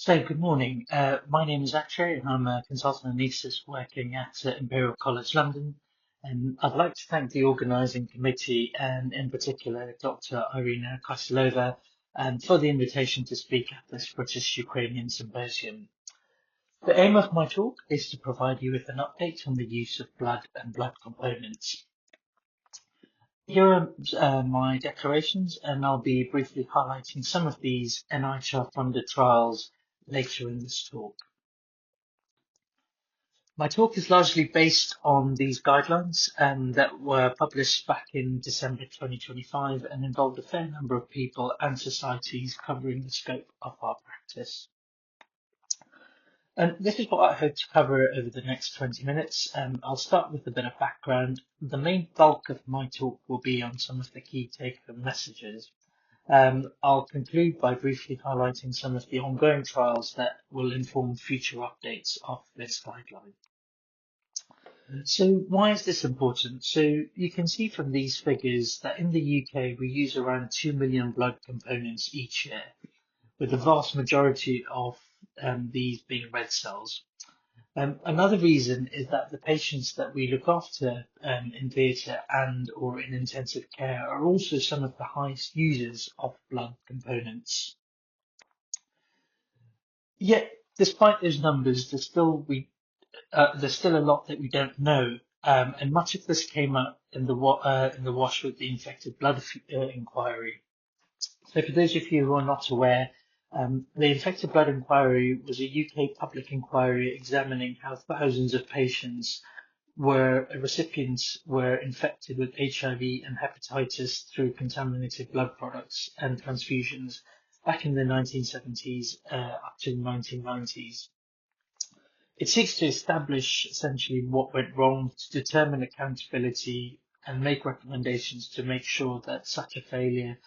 Good morning. My name is Akshay, and I'm a consultant anaesthetist working at Imperial College London. And I'd like to thank the organising committee, and in particular Dr. Irina Kosilova, for the invitation to speak at this British-Ukrainian symposium. The aim of my talk is to provide you with an update on the use of blood and blood components. Here are my declarations, and I'll be briefly highlighting some of these NIHR-funded trials later in this talk. My talk is largely based on these guidelines that were published back in December 2025 and involved a fair number of people and societies covering the scope of our practice. And this is what I hope to cover over the next 20 minutes. I'll start with a bit of background. The main bulk of my talk will be on some of the key take-home messages. I'll conclude by briefly highlighting some of the ongoing trials that will inform future updates of this guideline. So why is this important? So you can see from these figures that in the UK, we use around 2 million blood components each year, with the vast majority of these being red cells. Another reason is that the patients that we look after in theatre and or in intensive care are also some of the highest users of blood components. Yet, despite those numbers, there's still a lot that we don't know, and much of this came up in the wash with the infected blood inquiry. So, for those of you who are not aware, the infected blood inquiry was a UK public inquiry examining how thousands of recipients were infected with HIV and hepatitis through contaminated blood products and transfusions back in the 1970s up to the 1990s. It seeks to establish essentially what went wrong, to determine accountability and make recommendations to make sure that such a failure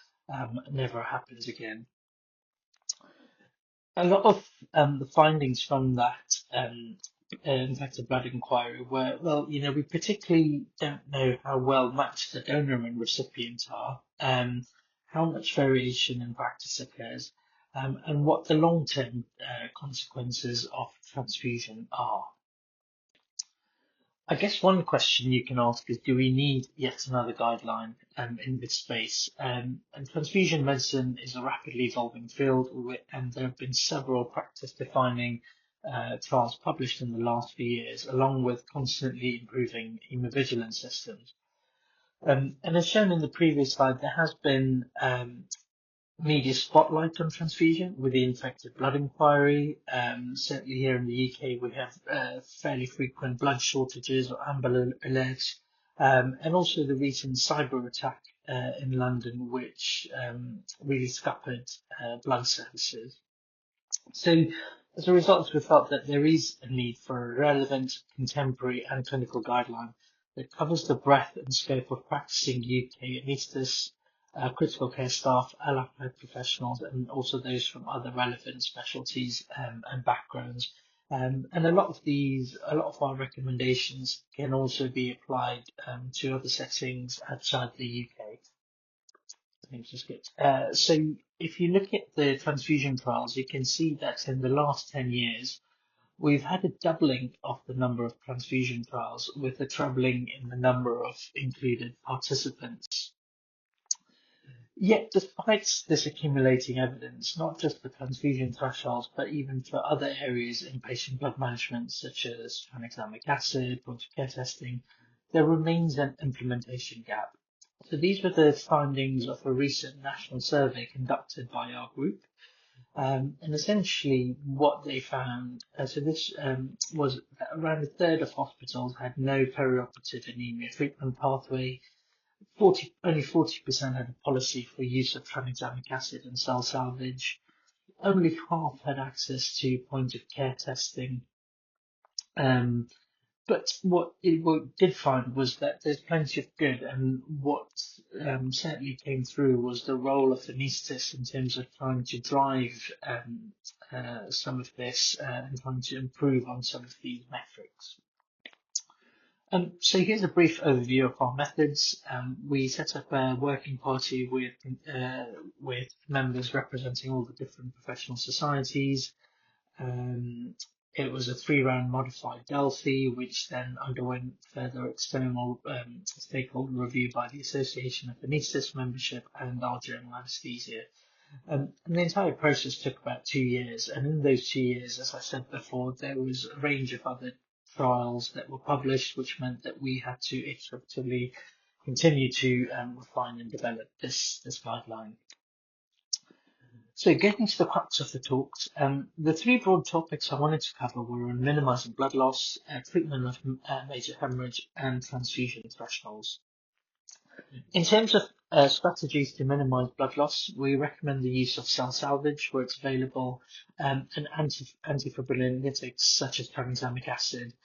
never happens again. A lot of the findings from that infected blood inquiry were, well, we particularly don't know how well matched the donor and recipient are, how much variation in practice occurs, and what the long-term consequences of transfusion are. I guess one question you can ask is, do we need yet another guideline in this space? And transfusion medicine is a rapidly evolving field, and there have been several practice-defining trials published in the last few years, along with constantly improving hemovigilance systems. And as shown in the previous slide, there has been media spotlight on transfusion with the infected blood inquiry. Certainly here in the UK, we have fairly frequent blood shortages or amber alerts, and also the recent cyber attack in London, which really scuppered blood services. So as a result, we felt that there is a need for a relevant, contemporary and clinical guideline that covers the breadth and scope of practicing UK anaesthetists, critical care staff, allied professionals, and also those from other relevant specialties and backgrounds. And a lot of our recommendations can also be applied to other settings outside the UK. Thanks, just good. So if you look at the transfusion trials, you can see that in the last 10 years, we've had a doubling of the number of transfusion trials with a trebling in the number of included participants. Yet, despite this accumulating evidence, not just for transfusion thresholds, but even for other areas in patient blood management, such as tranexamic acid, point of care testing, there remains an implementation gap. So these were the findings of a recent national survey conducted by our group. And essentially what they found, so this was that around a third of hospitals had no perioperative anemia treatment pathway. Only 40% had a policy for use of tranexamic acid and cell salvage. Only half had access to point of care testing. But what it did find was that there's plenty of good, and what certainly came through was the role of anaesthetists in terms of trying to drive some of this and trying to improve on some of these metrics. So here's a brief overview of our methods. We set up a working party with members representing all the different professional societies. It was a 3-round modified Delphi, which then underwent further external stakeholder review by the Association of Anaesthetists membership and our general anaesthesia. And the entire process took about 2 years. And in those 2 years, as I said before, there was a range of other trials that were published, which meant that we had to iteratively continue to refine and develop this guideline. So getting to the crux of the talks, the 3 broad topics I wanted to cover were on minimizing blood loss, treatment of major hemorrhage, and transfusion thresholds. In terms of strategies to minimize blood loss, we recommend the use of cell salvage where it's available, and antifibrinolytics such as tranexamic acid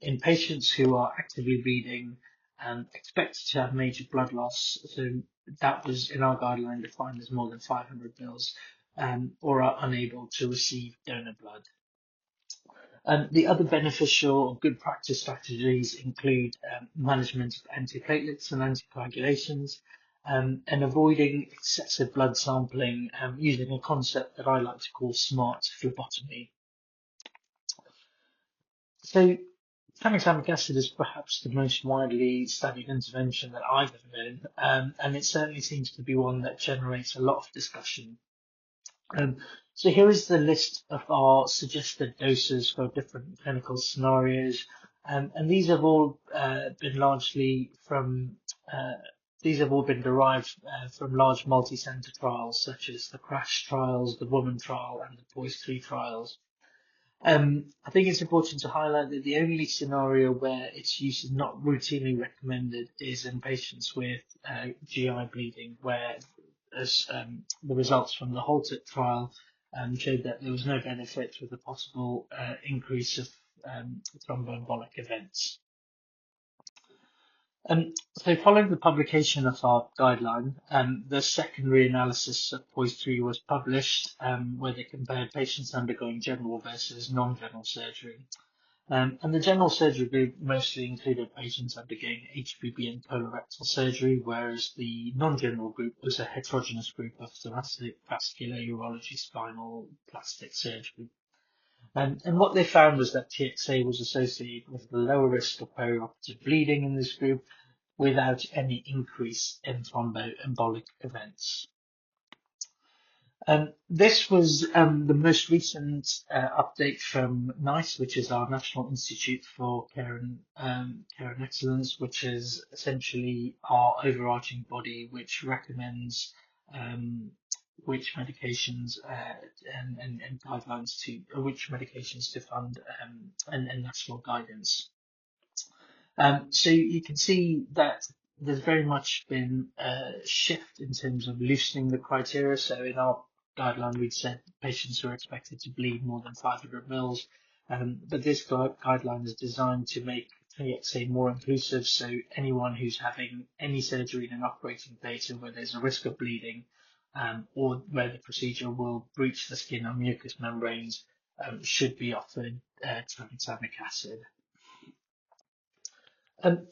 in patients who are actively bleeding and expected to have major blood loss. So that was in our guideline defined as more than 500 mils, or are unable to receive donor blood. The other beneficial or good practice strategies include management of antiplatelets and anticoagulations, and avoiding excessive blood sampling using a concept that I like to call smart phlebotomy. So tranexamic acid is perhaps the most widely studied intervention that I've ever known, and it certainly seems to be one that generates a lot of discussion. So here is the list of our suggested doses for different clinical scenarios, and these have all been largely from these have all been derived from large multi-center trials such as the CRASH trials, the WOMAN trial, and the POISE-3 trials. I think it's important to highlight that the only scenario where its use is not routinely recommended is in patients with GI bleeding, where as the results from the HALTET trial showed that there was no benefit with a possible increase of thromboembolic events. So following the publication of our guideline, the secondary analysis of POISE-3 was published, where they compared patients undergoing general versus non-general surgery. And the general surgery group mostly included patients undergoing HPB and colorectal surgery, whereas the non-general group was a heterogeneous group of thoracic, vascular, urology, spinal, plastic surgery. And what they found was that TXA was associated with a lower risk of perioperative bleeding in this group without any increase in thromboembolic events. This was the most recent update from NICE, which is our National Institute for Care and Excellence, which is essentially our overarching body which recommends which medications and guidelines to which medications to fund and national guidance. So you can see that there's very much been a shift in terms of loosening the criteria. So in our guideline, we'd said patients who are expected to bleed more than 500 mils, but this guideline is designed to make TXA more inclusive. So anyone who's having any surgery in an operating theatre where there's a risk of bleeding, or where the procedure will breach the skin or mucous membranes, should be offered tranexamic acid.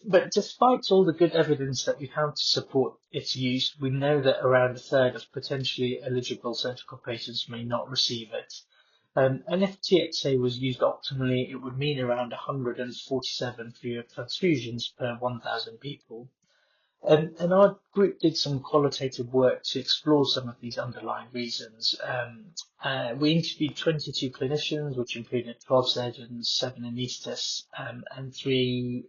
But despite all the good evidence that we have to support its use, we know that around a third of potentially eligible surgical patients may not receive it. And if TXA was used optimally, it would mean around 147 fewer transfusions per 1,000 people. And our group did some qualitative work to explore some of these underlying reasons. We interviewed 22 clinicians, which included 12 surgeons, 7 anaesthetists, and 3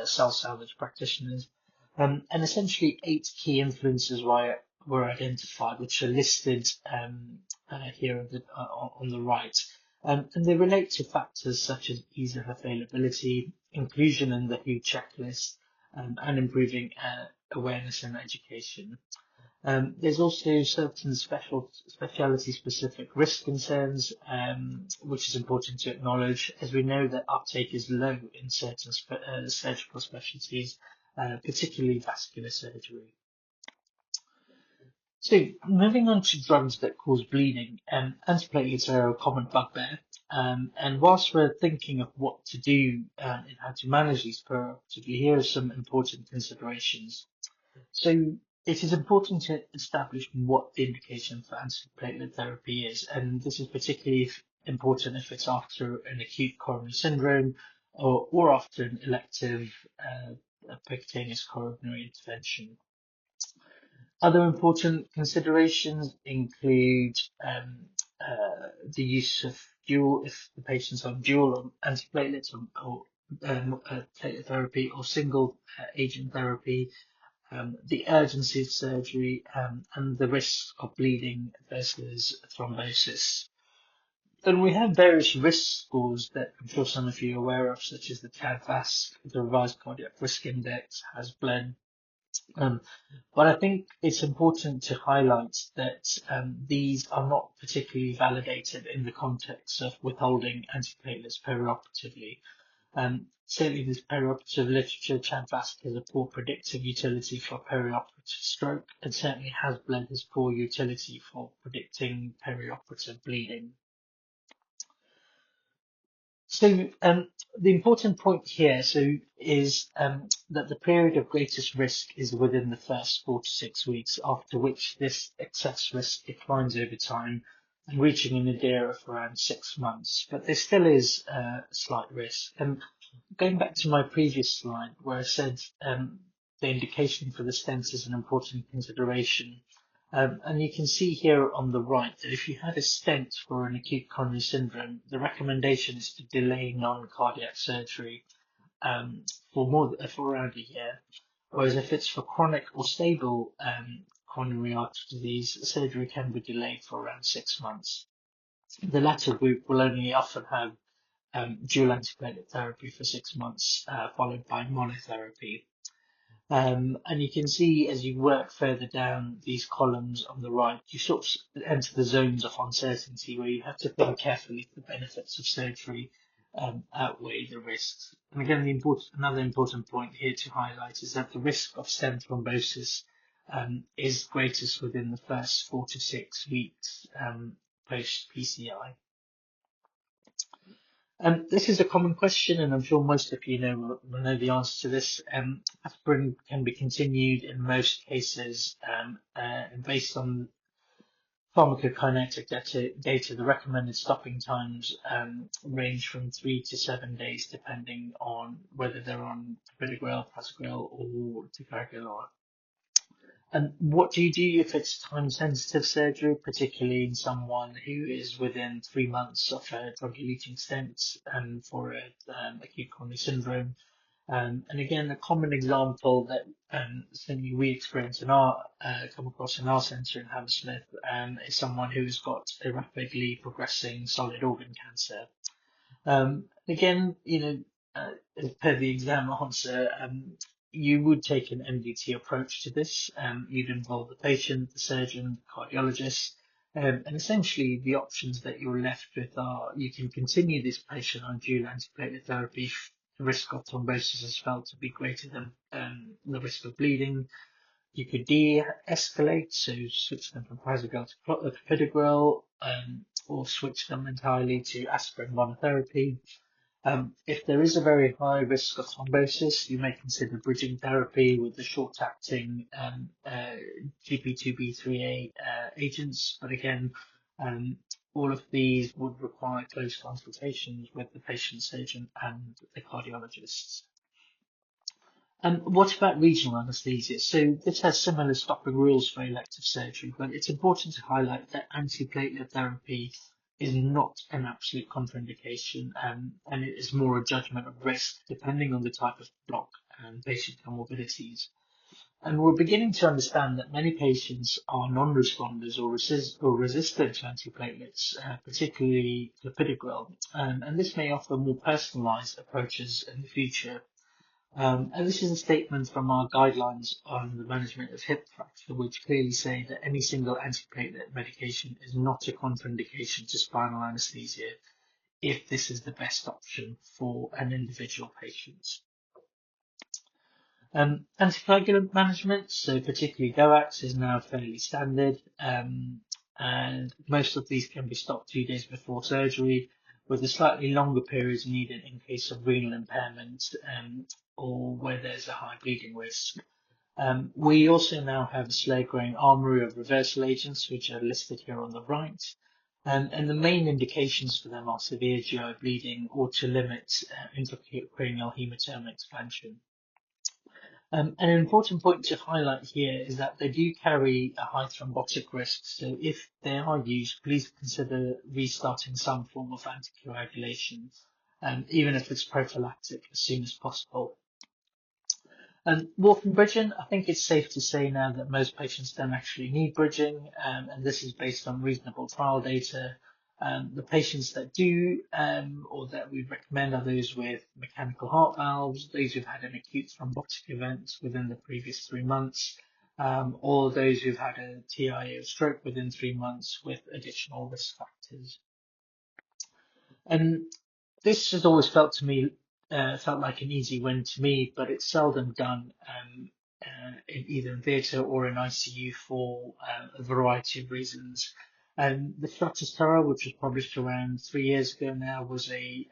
cell salvage practitioners. And essentially 8 key influences were identified, which are listed here on the right. And they relate to factors such as ease of availability, inclusion in the WHO checklist, and improving awareness and education. There's also certain specialty-specific risk concerns, which is important to acknowledge, as we know that uptake is low in certain surgical specialties, particularly vascular surgery. So, moving on to drugs that cause bleeding, antiplatelets are a common bugbear, and whilst we're thinking of what to do and how to manage these perioperatively, here are some important considerations. So, it is important to establish what the indication for antiplatelet therapy is, and this is particularly important if it's after an acute coronary syndrome or after an elective percutaneous coronary intervention. Other important considerations include the use of if the patient's on dual antiplatelets or platelet therapy or single agent therapy, the urgency of surgery, and the risk of bleeding versus thrombosis. Then we have various risk scores that I'm sure some of you are aware of, such as the CAD-VASc, the Revised Cardiac Risk Index, has bled. But I think it's important to highlight that these are not particularly validated in the context of withholding antiplatelets perioperatively. Certainly this perioperative literature, CAD-VASc has a poor predictive utility for perioperative stroke and certainly has bled has poor utility for predicting perioperative bleeding. So the important point here is that the period of greatest risk is within the first 4 to 6 weeks, after which this excess risk declines over time and reaching a nadir of around 6 months. But there still is a slight risk. And going back to my previous slide where I said the indication for the stents is an important consideration. And you can see here on the right that if you had a stent for an acute coronary syndrome, the recommendation is to delay non-cardiac surgery for around a year. Whereas if it's for chronic or stable coronary artery disease, surgery can be delayed for around 6 months. The latter group will only often have dual antiplatelet therapy for 6 months, followed by monotherapy. And you can see as you work further down these columns on the right, you sort of enter the zones of uncertainty where you have to think carefully if the benefits of surgery outweigh the risks. And again, another important point here to highlight is that the risk of stent thrombosis is greatest within the first 4 to 6 weeks post PCI. This is a common question, and I'm sure most of you will know the answer to this. Aspirin can be continued in most cases, and based on pharmacokinetic data, the recommended stopping times range from 3 to 7 days, depending on whether they're on clopidogrel, prasugrel, or ticagrelor. And what do you do if it's time-sensitive surgery, particularly in someone who is within 3 months of a drug-eluting stent for acute coronary syndrome? And again, a common example that certainly we experience come across in our centre in Hammersmith is someone who has got a rapidly progressing solid organ cancer. Again, as per the exam answer, you would take an MDT approach to this. You'd involve the patient, the surgeon, the cardiologist, and essentially the options that you're left with are you can continue this patient on dual antiplatelet therapy if the risk of thrombosis is felt to be greater than the risk of bleeding. You could de-escalate, so switch them from prasugrel to clopidogrel, or switch them entirely to aspirin monotherapy. If there is a very high risk of thrombosis, you may consider bridging therapy with the short-acting GP2B3A agents. But again, all of these would require close consultations with the patient surgeon and the cardiologists. What about regional anaesthesia? So this has similar stopping rules for elective surgery, but it's important to highlight that antiplatelet therapy is not an absolute contraindication, and it is more a judgment of risk depending on the type of block and patient comorbidities. And we're beginning to understand that many patients are non-responders or resistant to antiplatelets, particularly clopidogrel, and this may offer more personalized approaches in the future. And this is a statement from our guidelines on the management of hip fracture, which clearly say that any single antiplatelet medication is not a contraindication to spinal anesthesia if this is the best option for an individual patient. Anticoagulant management, so particularly DOACs, is now fairly standard, and most of these can be stopped 2 days before surgery, with a slightly longer periods needed in case of renal impairment or where there's a high bleeding risk. We also now have a slow-growing armoury of reversal agents, which are listed here on the right. And the main indications for them are severe GI bleeding or to limit intracranial hematoma expansion. An important point to highlight here is that they do carry a high thrombotic risk, so if they are used, please consider restarting some form of anticoagulation, even if it's prophylactic, as soon as possible. Warfarin bridging, I think it's safe to say now that most patients don't actually need bridging, and this is based on reasonable trial data. The patients that do, or that we recommend, are those with mechanical heart valves, those who've had an acute thrombotic event within the previous 3 months, or those who've had a TIA or stroke within 3 months with additional risk factors. And this has always felt like an easy win to me, but it's seldom done in either in theatre or in ICU for a variety of reasons. The Stratus, which was published around 3 years ago now, was a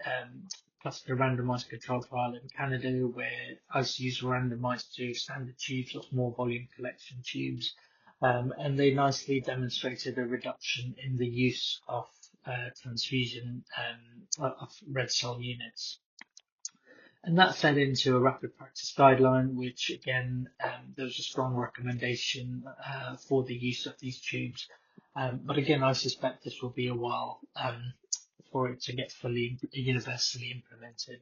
cluster randomized control trial in Canada where ICUs were randomized to standard tubes or small volume collection tubes. And they nicely demonstrated a reduction in the use of transfusion of red cell units. And that fed into a rapid practice guideline, which again, there was a strong recommendation for the use of these tubes. But again, I suspect this will be a while for it to get fully universally implemented.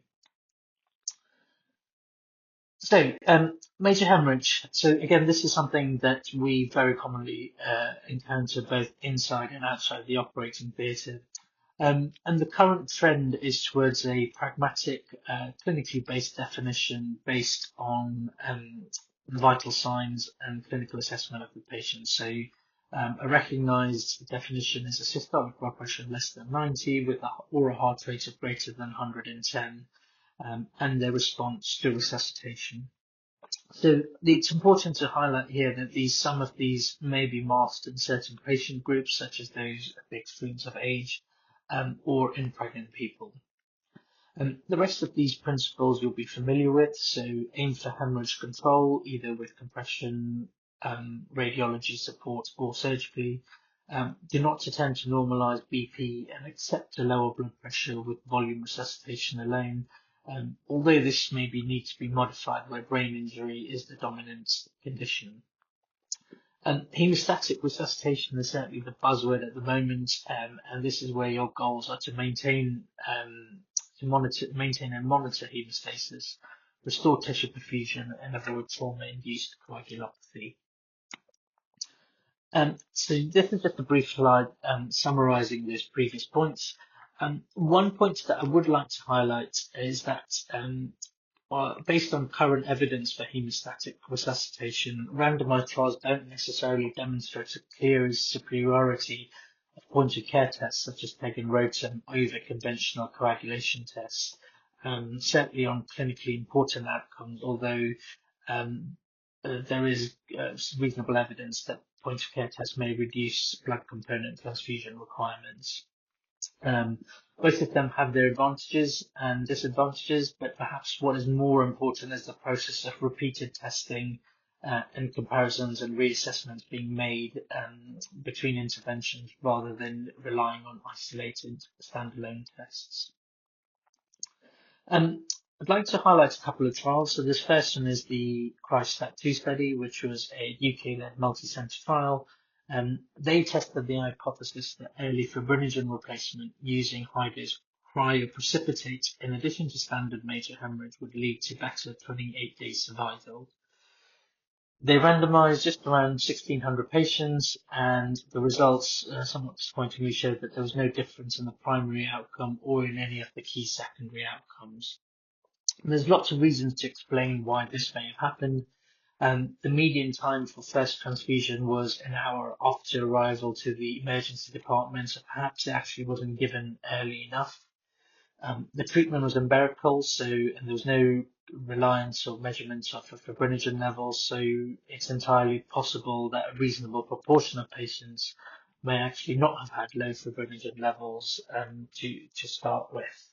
So, major hemorrhage. So again, this is something that we very commonly encounter both inside and outside the operating theatre. And the current trend is towards a pragmatic, clinically based definition based on vital signs and clinical assessment of the patient. So a recognised definition is a systolic blood pressure less than 90 with or a heart rate of greater than 110 and their response to resuscitation. So it's important to highlight here that some of these may be masked in certain patient groups, such as those at the extremes of age or in pregnant people. The rest of these principles you'll be familiar with, so aim for hemorrhage control, either with compression, radiology support or surgically. Do not attempt to normalise BP and accept a lower blood pressure with volume resuscitation alone, although this maybe needs to be modified where brain injury is the dominant condition. Hemostatic resuscitation is certainly the buzzword at the moment, and this is where your goals are to maintain and monitor hemostasis, restore tissue perfusion, and avoid trauma-induced coagulopathy. So this is just a brief slide summarising those previous points. One point that I would like to highlight is that based on current evidence for hemostatic resuscitation, randomized trials don't necessarily demonstrate a clear superiority of point-of-care tests such as PEG and ROTEM over conventional coagulation tests, certainly on clinically important outcomes, although there is reasonable evidence that point-of-care tests may reduce blood component transfusion requirements. Both of them have their advantages and disadvantages, but perhaps what is more important is the process of repeated testing and comparisons and reassessments being made between interventions rather than relying on isolated standalone tests. I'd like to highlight a couple of trials. So this first one is the CRIST-2 study, which was a UK-led multi-centre trial. They tested the hypothesis that early fibrinogen replacement using high-dose cryoprecipitate in addition to standard major hemorrhage would lead to better 28-day survival. They randomized just around 1,600 patients, and the results, somewhat disappointingly, showed that there was no difference in the primary outcome or in any of the key secondary outcomes. And there's lots of reasons to explain why this may have happened. The median time for first transfusion was an hour after arrival to the emergency department, so perhaps it actually wasn't given early enough. The treatment was empirical, and there was no reliance or measurements of the fibrinogen levels, so it's entirely possible that a reasonable proportion of patients may actually not have had low fibrinogen levels to start with.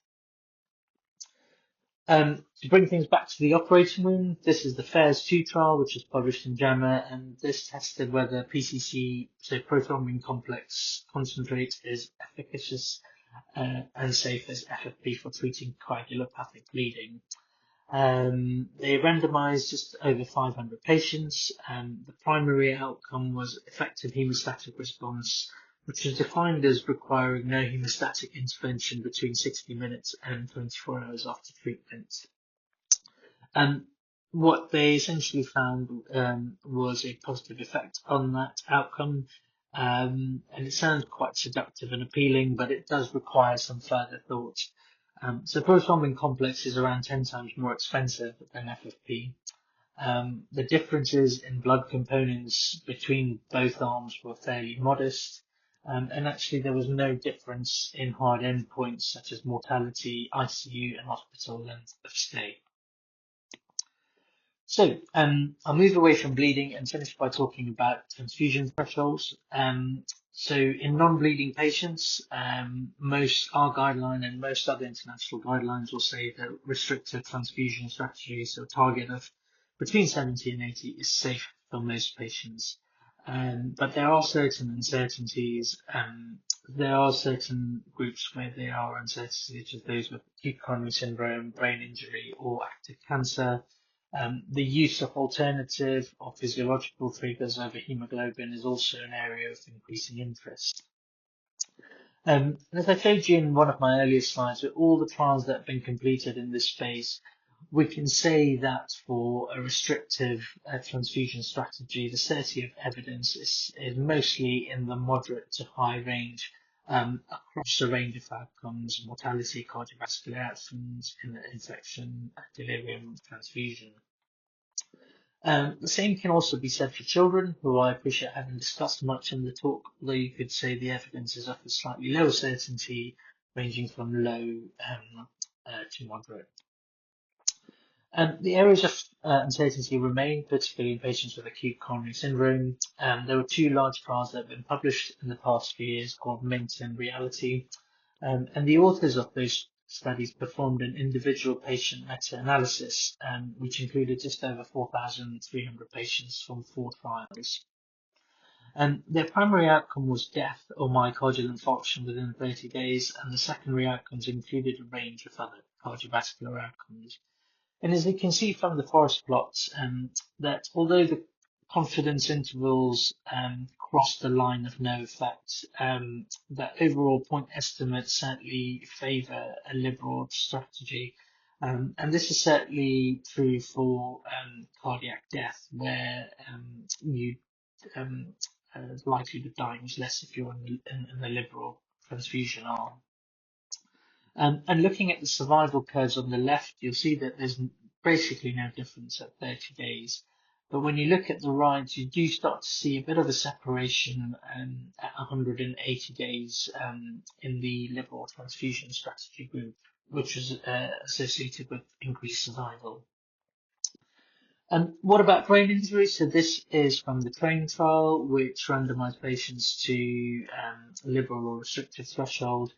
To bring things back to the operating room, this is the FAIRS-2 trial, which was published in JAMA, and this tested whether PCC, so prothrombin complex concentrate, is efficacious and safe as FFP for treating coagulopathic bleeding. They randomized just over 500 patients. The primary outcome was effective hemostatic response, which is defined as requiring no hemostatic intervention between 60 minutes and 24 hours after treatment. And what they essentially found was a positive effect on that outcome. And it sounds quite seductive and appealing, but it does require some further thought. So prothrombin complex is around 10 times more expensive than FFP. The differences in blood components between both arms were fairly modest. And actually there was no difference in hard endpoints such as mortality, ICU and hospital length of stay. So I'll move away from bleeding and finish by talking about transfusion thresholds. So in non-bleeding patients, most our guideline and most other international guidelines will say that restricted transfusion strategy, so a target of between 70 and 80, is safe for most patients. But there are certain uncertainties. There are certain groups where there are uncertainties, such as those with acute coronary syndrome, brain injury, or active cancer. The use of alternative or physiological triggers over hemoglobin is also an area of increasing interest. And as I showed you in one of my earlier slides, with all the trials that have been completed in this space, we can say that for a restrictive transfusion strategy, the certainty of evidence is mostly in the moderate to high range across a range of outcomes: mortality, cardiovascular outcomes, infection, delirium, transfusion. The same can also be said for children, who I appreciate haven't discussed much in the talk, although you could say the evidence is of a slightly lower certainty, ranging from low to moderate. The areas of uncertainty remain, particularly in patients with acute coronary syndrome. There were two large trials that have been published in the past few years called MINT and Reality. And the authors of those studies performed an individual patient meta-analysis, which included just over 4,300 patients from 4 trials. Their primary outcome was death or myocardial infarction within 30 days, and the secondary outcomes included a range of other cardiovascular outcomes. And as you can see from the forest plots, that although the confidence intervals cross the line of no effect, that overall point estimates certainly favour a liberal strategy. And this is certainly true for cardiac death, where you likelihood of dying is less if you're in the liberal transfusion arm. And looking at the survival curves on the left, you'll see that there's basically no difference at 30 days. But when you look at the right, you do start to see a bit of a separation at 180 days in the liberal transfusion strategy group, which was associated with increased survival. What about brain injury? So this is from the TRAIN trial, which randomized patients to liberal or restrictive threshold,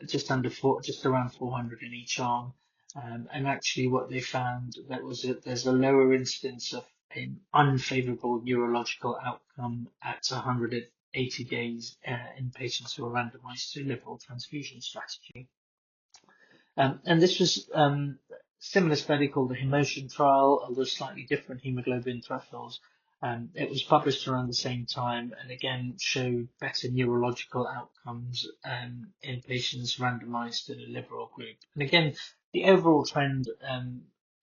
just around 400 in each arm. And actually what they found that was that there's a lower incidence of an unfavorable neurological outcome at 180 days in patients who are randomized to liberal transfusion strategy. And this was similar study called the Emotion trial, although slightly different hemoglobin thresholds. It was published around the same time and again showed better neurological outcomes in patients randomized to the liberal group. And again, the overall trend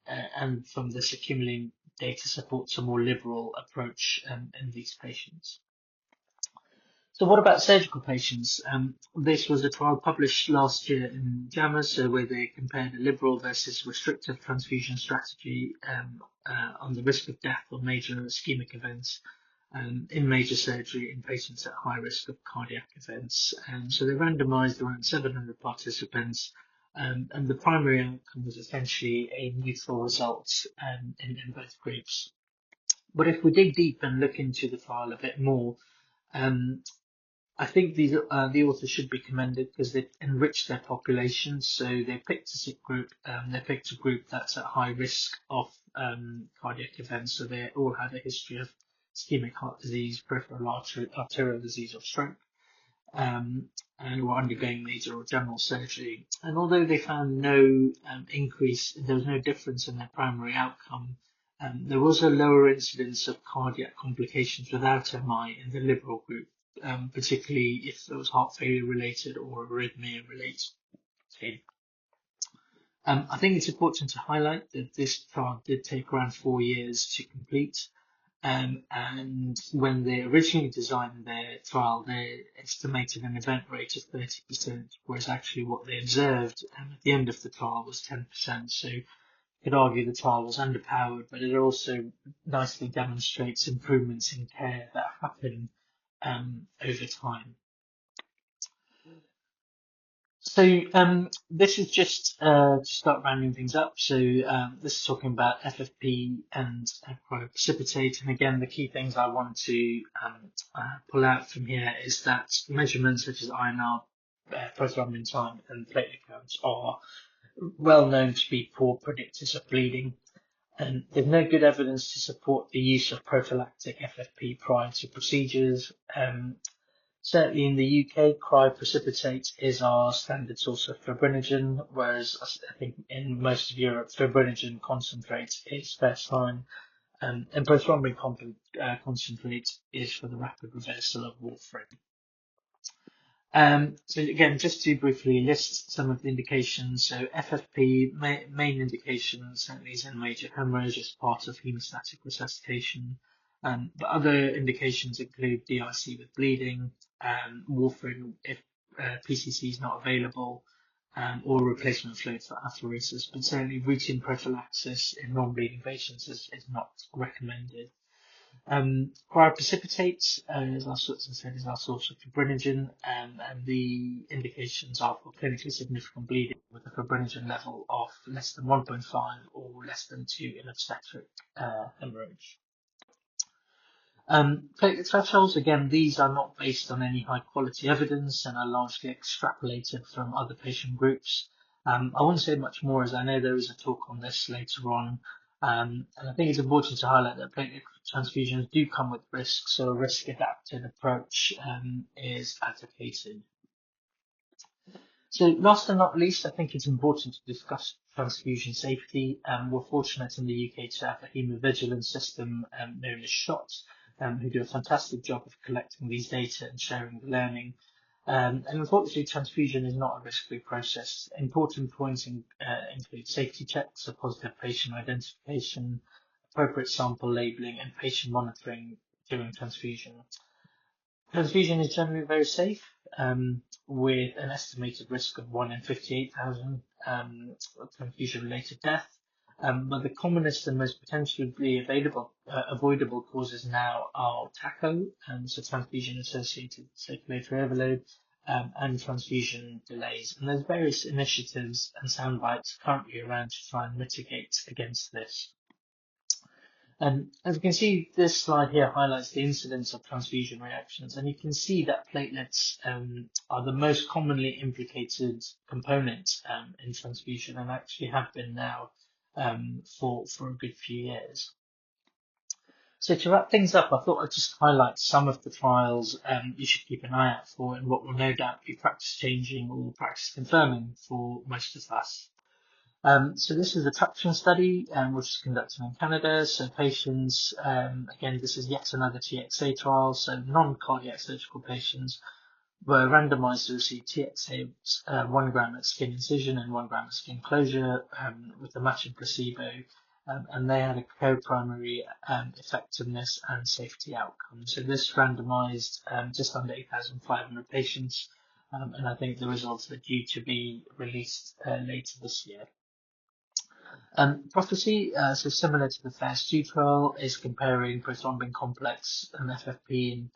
and from this accumulating data supports a more liberal approach in these patients. So what about surgical patients? This was a trial published last year in JAMA, so where they compared a liberal versus restrictive transfusion strategy on the risk of death or major ischemic events in major surgery in patients at high risk of cardiac events. So they randomized around 700 participants, and the primary outcome was essentially a neutral result in both groups. But if we dig deep and look into the trial a bit more, I think these the authors should be commended because they've enriched their population. So they picked a sick group. They picked a group that's at high risk of cardiac events. So they all had a history of ischemic heart disease, peripheral arterial disease, or stroke, um, and were undergoing major or general surgery. And although they found no increase, there was no difference in their primary outcome. There was a lower incidence of cardiac complications without MI in the liberal group, particularly if it was heart failure related or arrhythmia related. I think it's important to highlight that this trial did take around 4 years to complete. And when they originally designed their trial, they estimated an event rate of 30%, whereas actually what they observed at the end of the trial was 10%. So you could argue the trial was underpowered, but it also nicely demonstrates improvements in care that happen over time. So this is just to start rounding things up. So this is talking about FFP and cryoprecipitate. And again, the key things I want to pull out from here is that measurements such as INR, prothrombin time, and platelet counts are well known to be poor predictors of bleeding. And there's no good evidence to support the use of prophylactic FFP prior to procedures. Certainly in the UK, cryoprecipitate is our standard source of fibrinogen, whereas I think in most of Europe, fibrinogen concentrate is first line, and prothrombin concentrate is for the rapid reversal of warfarin. So again, just to briefly list some of the indications. So FFP, main indications, certainly is in major hemorrhage as part of hemostatic resuscitation. But other indications include DIC with bleeding, warfarin if PCC is not available, or replacement fluid for apheresis. But certainly routine prophylaxis in non-bleeding patients is not recommended. Cryoprecipitate, as I said, is our source of fibrinogen, and the indications are for clinically significant bleeding with a fibrinogen level of less than 1.5 or less than 2 in obstetric hemorrhage. Platelet thresholds, again, these are not based on any high quality evidence and are largely extrapolated from other patient groups. I won't say much more as I know there is a talk on this later on. And I think it's important to highlight that platelet transfusions do come with risks, so a risk adapted approach is advocated. So last and not least, I think it's important to discuss transfusion safety. We're fortunate in the UK to have a haemovigilance system known as SHOT, who do a fantastic job of collecting these data and sharing the learning. And unfortunately, transfusion is not a risk-free process. Important points include safety checks, a positive patient identification, appropriate sample labeling, and patient monitoring during transfusion. Transfusion is generally very safe, with an estimated risk of 1 in 58,000 transfusion-related death. But the commonest and most potentially avoidable causes now are TACO, so transfusion-associated circulatory overload, and transfusion delays. And there's various initiatives and sound bites currently around to try and mitigate against this. As you can see, this slide here highlights the incidence of transfusion reactions, and you can see that platelets are the most commonly implicated component in transfusion, and actually have been now for a good few years. So to wrap things up, I thought I'd just highlight some of the trials you should keep an eye out for, and what will no doubt be practice changing or practice confirming for most of us. So this is the traction study, which is conducted in Canada. So patients, again, this is yet another TXA trial. So non-cardiac surgical patients were randomized to receive TXA 1 gram at skin incision and 1 gram at skin closure, with a matching placebo. And they had a co-primary effectiveness and safety outcome. So this randomized just under 8,500 patients, and I think the results are due to be released later this year. Prophecy, so similar to the phase 2 trial, is comparing prothrombin complex and FFP in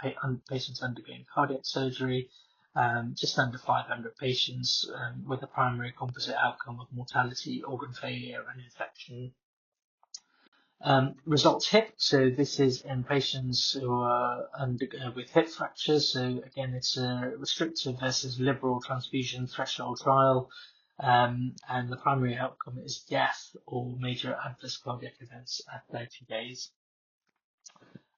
patients undergoing cardiac surgery, just under 500 patients, with a primary composite outcome of mortality, organ failure, and infection. Results hip, so this is in patients who are with hip fractures. So again, it's a restrictive versus liberal transfusion threshold trial, and the primary outcome is death or major adverse cardiac events at 30 days.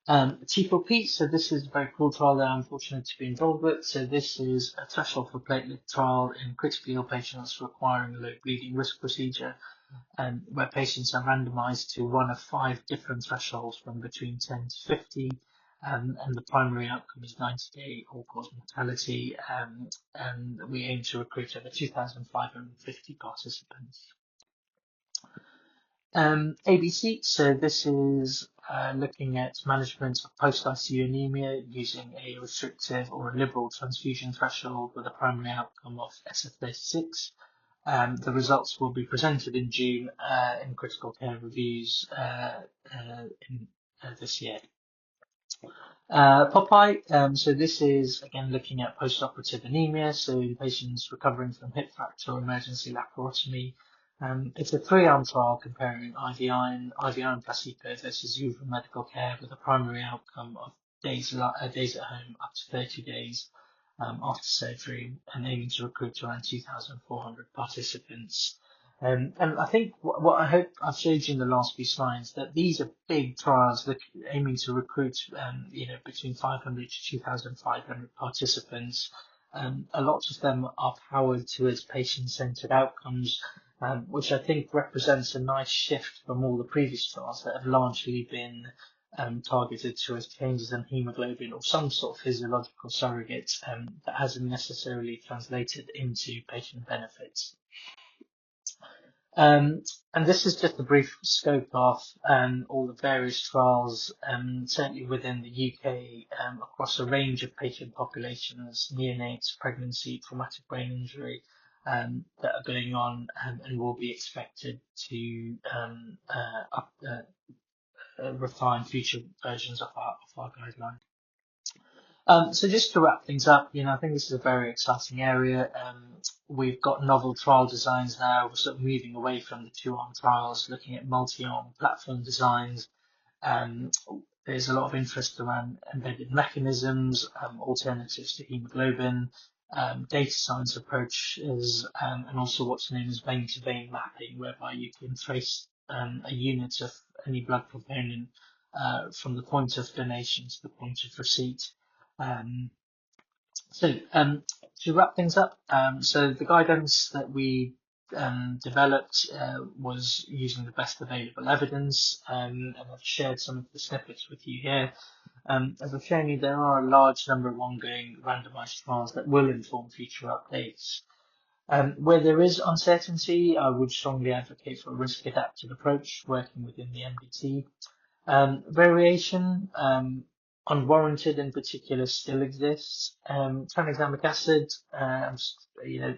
T4P, so this is a very cool trial that I'm fortunate to be involved with. So this is a threshold for platelet trial in critically ill patients requiring a low bleeding risk procedure, where patients are randomized to one of 5 different thresholds from between 10 to 50, and the primary outcome is 90-day all-cause mortality, and we aim to recruit over 2,550 participants. ABC, so this is looking at management of post-ICU anemia using a restrictive or a liberal transfusion threshold with a primary outcome of SF36. The results will be presented in June in critical care reviews this year. Popeye, so this is again looking at post-operative anemia, so in patients recovering from hip fracture or emergency laparotomy. It's a 3-arm trial comparing IV iron placebo versus usual medical care with a primary outcome of days at home up to 30 days after surgery, and aiming to recruit around 2,400 participants. And I think what I hope I've showed you in the last few slides, that these are big trials that aiming to recruit, between 500 to 2,500 participants. A lot of them are powered towards patient-centered outcomes, which I think represents a nice shift from all the previous trials that have largely been targeted towards changes in hemoglobin or some sort of physiological surrogate that hasn't necessarily translated into patient benefits. And this is just a brief scope of all the various trials, certainly within the UK, across a range of patient populations, neonates, pregnancy, traumatic brain injury, that are going on and will be expected to refine future versions of our guideline. So just to wrap things up, I think this is a very exciting area. We've got novel trial designs now. We're sort of moving away from the 2-arm trials, looking at multi-arm platform designs. There's a lot of interest around embedded mechanisms, alternatives to hemoglobin, data science approaches, and also what's known as vein-to-vein mapping, whereby you can trace a unit of any blood component from the point of donation to the point of receipt. So to wrap things up, so the guidance that we developed was using the best available evidence, and I've shared some of the snippets with you here. As I've shown you, there are a large number of ongoing randomized trials that will inform future updates. Where there is uncertainty, I would strongly advocate for a risk-adapted approach working within the MDT. Variation, unwarranted in particular, still exists. Tranexamic acid,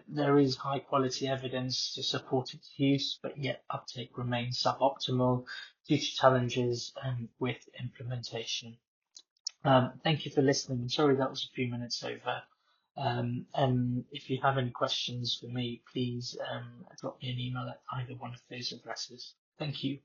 there is high quality evidence to support its use, but yet uptake remains suboptimal due to challenges with implementation. Thank you for listening. I'm sorry that was a few minutes over. And if you have any questions for me, please drop me an email at either one of those addresses. Thank you.